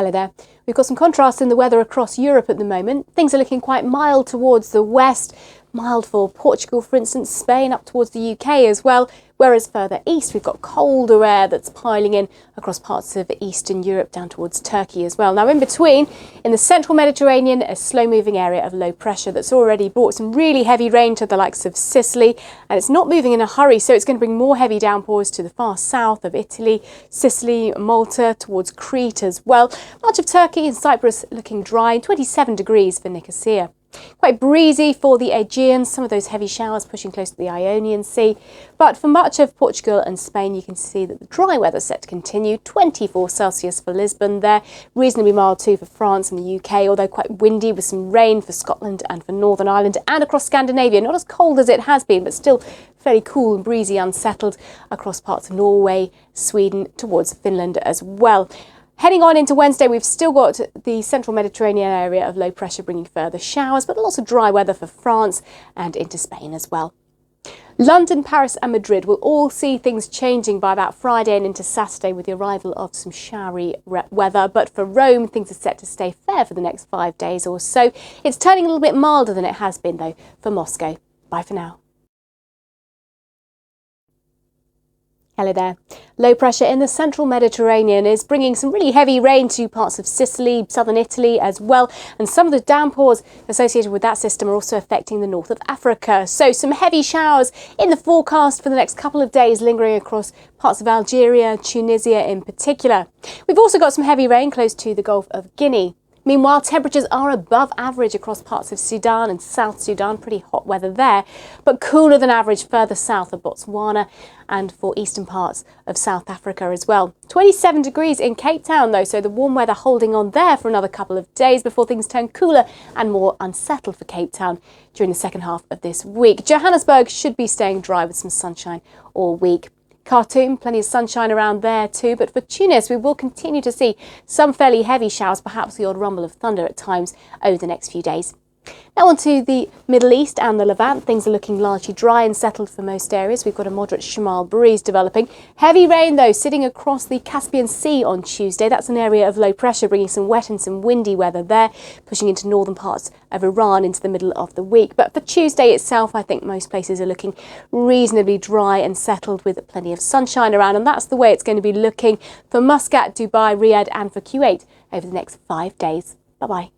Hello there. We've got some contrast in the weather across Europe at the moment. Things are looking quite mild towards the west, mild for Portugal, for instance, Spain, up towards the UK as well. Whereas further east, we've got colder air that's piling in across parts of Eastern Europe down towards Turkey as well. Now in between, in the central Mediterranean, a slow-moving area of low pressure that's already brought some really heavy rain to the likes of Sicily, and it's not moving in a hurry, so it's going to bring more heavy downpours to the far south of Italy, Sicily, Malta, towards Crete as well. Much of Turkey and Cyprus looking dry, 27 degrees for Nicosia. Quite breezy for the Aegean, some of those heavy showers pushing close to the Ionian Sea. But for much of Portugal and Spain, you can see that the dry weather is set to continue. 24 Celsius for Lisbon there, reasonably mild too for France and the UK, although quite windy with some rain for Scotland and for Northern Ireland and across Scandinavia. Not as cold as it has been, but still fairly cool and breezy, unsettled across parts of Norway, Sweden, towards Finland as well. Heading on into Wednesday, we've still got the central Mediterranean area of low pressure bringing further showers, but lots of dry weather for France and into Spain as well. London, Paris and Madrid will all see things changing by about Friday and into Saturday with the arrival of some showery weather. But for Rome, things are set to stay fair for the next 5 days or so. It's turning a little bit milder than it has been, though, for Moscow. Bye for now. Hello there. Low pressure in the central Mediterranean is bringing some really heavy rain to parts of Sicily, southern Italy as well. And some of the downpours associated with that system are also affecting the north of Africa. So some heavy showers in the forecast for the next couple of days, lingering across parts of Algeria, Tunisia in particular. We've also got some heavy rain close to the Gulf of Guinea. Meanwhile, temperatures are above average across parts of Sudan and South Sudan, pretty hot weather there, but cooler than average further south of Botswana and for eastern parts of South Africa as well. 27 degrees in Cape Town though, so the warm weather holding on there for another couple of days before things turn cooler and more unsettled for Cape Town during the second half of this week. Johannesburg should be staying dry with some sunshine all week. Khartoum, plenty of sunshine around there too, but for Tunis we will continue to see some fairly heavy showers, perhaps the odd rumble of thunder at times over the next few days. Now on to the Middle East and the Levant. Things are looking largely dry and settled for most areas. We've got a moderate Shamal breeze developing. Heavy rain though sitting across the Caspian Sea on Tuesday. That's an area of low pressure bringing some wet and some windy weather there, pushing into northern parts of Iran into the middle of the week. But for Tuesday itself, I think most places are looking reasonably dry and settled with plenty of sunshine around, and that's the way it's going to be looking for Muscat, Dubai, Riyadh and for Kuwait over the next 5 days. Bye-bye.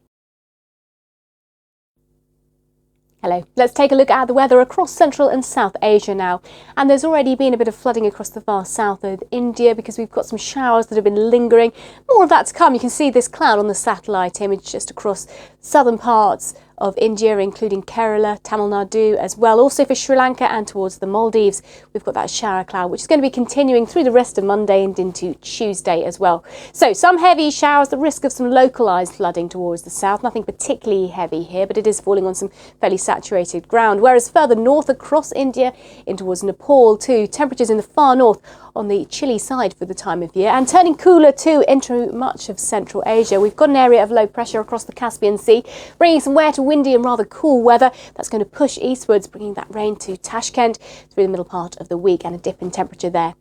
Hello. Let's take a look at the weather across Central and South Asia now. And there's already been a bit of flooding across the far south of India because we've got some showers that have been lingering. More of that to come. You can see this cloud on the satellite image just across southern parts of India, including Kerala, Tamil Nadu as well. Also for Sri Lanka and towards the Maldives, we've got that shower cloud, which is going to be continuing through the rest of Monday and into Tuesday as well. So some heavy showers, the risk of some localised flooding towards the south. Nothing particularly heavy here, but it is falling on some fairly saturated ground. Whereas further north across India in towards Nepal too, temperatures in the far north on the chilly side for the time of year and turning cooler too into much of Central Asia. We've got an area of low pressure across the Caspian Sea, bringing some wet, windy and rather cool weather. That's going to push eastwards, bringing that rain to Tashkent through the middle part of the week and a dip in temperature there.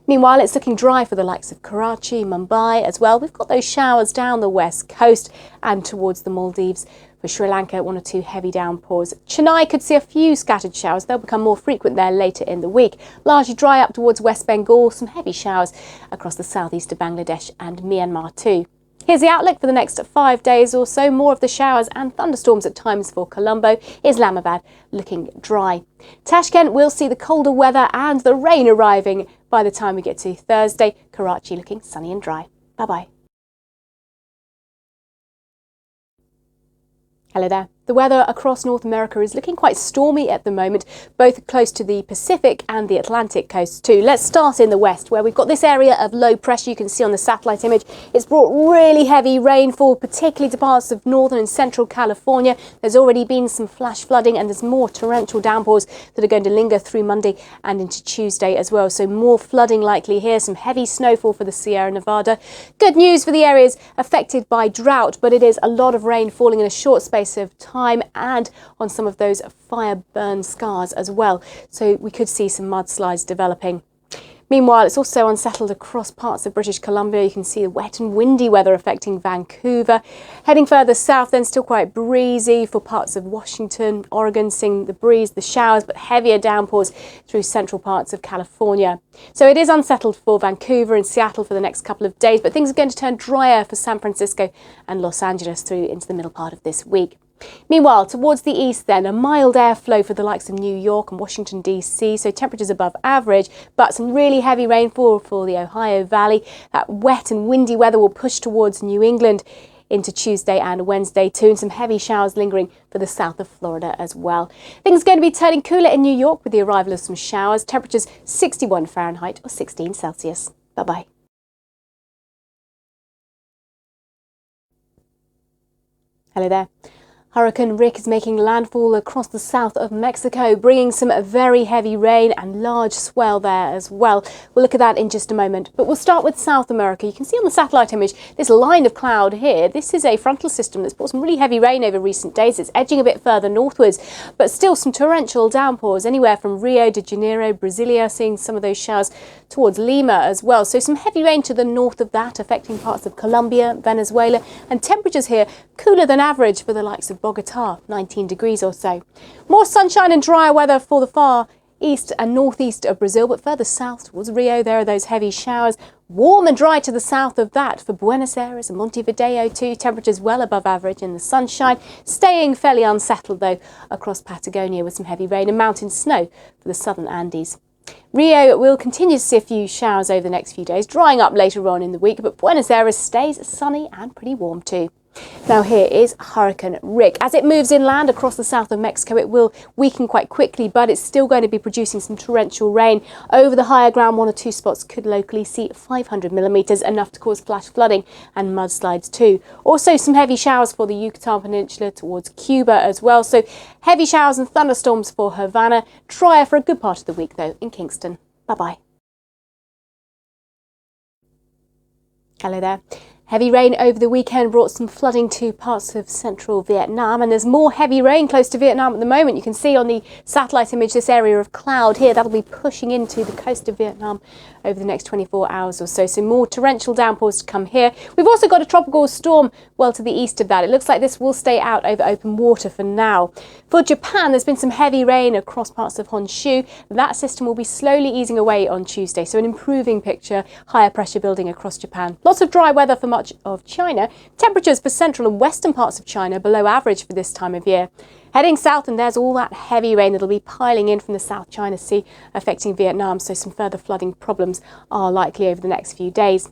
Meanwhile, it's looking dry for the likes of Karachi, Mumbai as well. We've got those showers down the west coast and towards the Maldives. For Sri Lanka, 1 or 2 heavy downpours. Chennai could see a few scattered showers. They'll become more frequent there later in the week. Largely dry up towards West Bengal. Some heavy showers across the southeast of Bangladesh and Myanmar too. Here's the outlook for the next 5 days or so. More of the showers and thunderstorms at times for Colombo. Islamabad looking dry. Tashkent will see the colder weather and the rain arriving by the time we get to Thursday. Karachi looking sunny and dry. Bye-bye. Hello there. The weather across North America is looking quite stormy at the moment, both close to the Pacific and the Atlantic coast too. Let's start in the west, where we've got this area of low pressure you can see on the satellite image. It's brought really heavy rainfall, particularly to parts of northern and central California. There's already been some flash flooding and there's more torrential downpours that are going to linger through Monday and into Tuesday as well. So more flooding likely here, some heavy snowfall for the Sierra Nevada. Good news for the areas affected by drought, but it is a lot of rain falling in a short space of time and on some of those fire burn scars as well. So we could see some mudslides developing. Meanwhile, it's also unsettled across parts of British Columbia. You can see the wet and windy weather affecting Vancouver. Heading further south, then still quite breezy for parts of Washington, Oregon, seeing the breeze, the showers, but heavier downpours through central parts of California. So it is unsettled for Vancouver and Seattle for the next couple of days, but things are going to turn drier for San Francisco and Los Angeles through into the middle part of this week. Meanwhile, towards the east then, a mild airflow for the likes of New York and Washington DC, so temperatures above average, but some really heavy rainfall for the Ohio Valley. That wet and windy weather will push towards New England into Tuesday and Wednesday too, and some heavy showers lingering for the south of Florida as well. Things are going to be turning cooler in New York with the arrival of some showers, temperatures 61 Fahrenheit or 16 Celsius. Bye-bye. Hello there. Hurricane Rick is making landfall across the south of Mexico, bringing some very heavy rain and large swell there as well. We'll look at that in just a moment, but we'll start with South America. You can see on the satellite image this line of cloud here. This is a frontal system that's brought some really heavy rain over recent days. It's edging a bit further northwards, but still some torrential downpours anywhere from Rio de Janeiro, Brasilia, seeing some of those showers towards Lima as well. So some heavy rain to the north of that, affecting parts of Colombia, Venezuela, and temperatures here cooler than average for the likes of Bogota, 19 degrees or so. More sunshine and drier weather for the far east and northeast of Brazil, but further south towards Rio, there are those heavy showers. Warm and dry to the south of that for Buenos Aires and Montevideo too. Temperatures well above average in the sunshine. Staying fairly unsettled though across Patagonia with some heavy rain and mountain snow for the southern Andes. Rio will continue to see a few showers over the next few days, drying up later on in the week, but Buenos Aires stays sunny and pretty warm too. Now here is Hurricane Rick. As it moves inland across the south of Mexico, it will weaken quite quickly, but it's still going to be producing some torrential rain. Over the higher ground, one or two spots could locally see 500 millimetres, enough to cause flash flooding and mudslides too. Also some heavy showers for the Yucatan Peninsula towards Cuba as well. So heavy showers and thunderstorms for Havana. Drier for a good part of the week though in Kingston. Bye-bye. Hello there. Heavy rain over the weekend brought some flooding to parts of central Vietnam, and there's more heavy rain close to Vietnam at the moment. You can see on the satellite image this area of cloud here. That'll be pushing into the coast of Vietnam over the next 24 hours or so. So more torrential downpours to come here. We've also got a tropical storm well to the east of that. It looks like this will stay out over open water for now. For Japan, there's been some heavy rain across parts of Honshu. That system will be slowly easing away on Tuesday, so an improving picture, higher pressure building across Japan. Lots of dry weather for much of China. Temperatures for central and western parts of China below average for this time of year. Heading south, and there's all that heavy rain that'll be piling in from the South China Sea, affecting Vietnam, so some further flooding problems are likely over the next few days.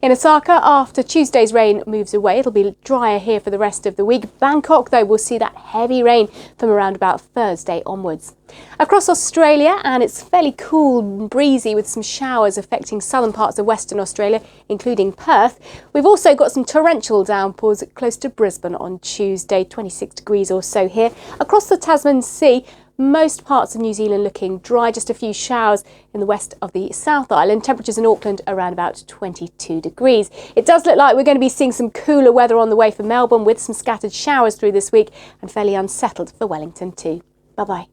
In Osaka, after Tuesday's rain moves away, it'll be drier here for the rest of the week. Bangkok, though, will see that heavy rain from around about Thursday onwards. Across Australia, and it's fairly cool and breezy with some showers affecting southern parts of Western Australia, including Perth. We've also got some torrential downpours close to Brisbane on Tuesday, 26 degrees or so here. Across the Tasman Sea, most parts of New Zealand looking dry, just a few showers in the west of the South Island. Temperatures in Auckland around about 22 degrees. It does look like we're going to be seeing some cooler weather on the way for Melbourne with some scattered showers through this week and fairly unsettled for Wellington too. Bye-bye.